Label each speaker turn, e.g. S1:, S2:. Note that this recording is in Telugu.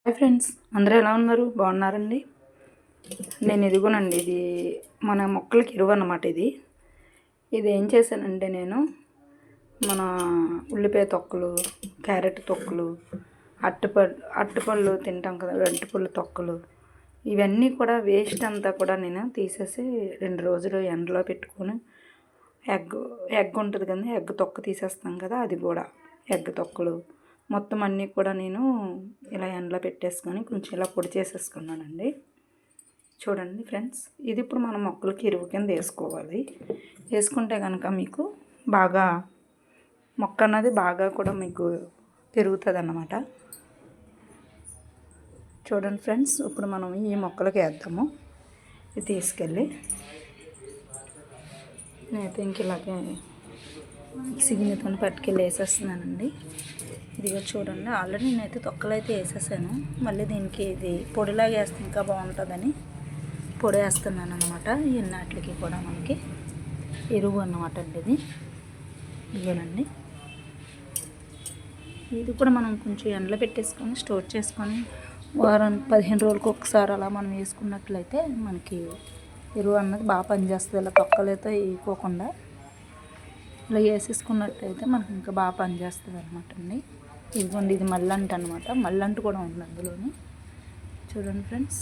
S1: హాయ్ ఫ్రెండ్స్, అందరూ ఎలా ఉన్నారు? బాగున్నారండి? నేను ఇదిగోనండి, ఇది మన మొక్కలకి ఎరువు అన్నమాట. ఇది ఏం చేశానంటే, నేను మన ఉల్లిపాయ తొక్కలు, క్యారెట్ తొక్కలు, అరటిపళ్ళు తింటాం కదా, అరటిపళ్ళు తొక్కలు, ఇవన్నీ కూడా వేస్ట్ అంతా కూడా నేను తీసేసి 2 రోజులు ఎండలో పెట్టుకొని ఎగ్ ఉంటుంది కదా, ఎగ్ తొక్క తీసేస్తాం కదా, అది కూడా ఎగ్ తొక్కలు మొత్తం అన్నీ కూడా నేను ఇలా ఎండలో పెట్టేసుకొని కొంచెం ఇలా పొడి చేసేసుకున్నానండి. చూడండి ఫ్రెండ్స్, ఇది ఇప్పుడు మనం మొక్కలకి ఎరువు కింద వేసుకోవాలి. వేసుకుంటే కనుక మీకు బాగా మొక్క అన్నది బాగా కూడా మీకు పెరుగుతుంది అన్నమాట. చూడండి ఫ్రెండ్స్, ఇప్పుడు మనం ఈ మొక్కలకి వేద్దాము. ఇది తీసుకెళ్ళి నేనైతే ఇంక ఇలాగే సిగినతో పట్టుకెళ్ళి వేసేస్తున్నానండి. ఇదిగా చూడండి, ఆల్రెడీ నేనైతే తొక్కలు అయితే వేసేసాను. మళ్ళీ దీనికి ఇది పొడిలాగా వేస్తే ఇంకా బాగుంటుందని పొడి వేస్తున్నాను అనమాట. ఎన్నాటికి కూడా మనకి ఎరువు అన్నమాట అండి. ఇదేనండి, ఇది కూడా మనం కొంచెం ఎండలో పెట్టేసుకొని స్టోర్ చేసుకొని 15 రోజులకు ఒకసారి అలా మనం వేసుకున్నట్లయితే మనకి ఎరువు అన్నది బాగా పనిచేస్తుంది. ఇలా తొక్కలు అయితే వేయకోకుండా ఇలా వేసేసుకున్నట్లయితే మనకి ఇంకా బాగా పనిచేస్తుంది అనమాట అండి. ఇదిగోండి, ఇది మల్లంట అనమాట. మల్లంటు కూడా ఉంది అందులోని. చూడండి ఫ్రెండ్స్,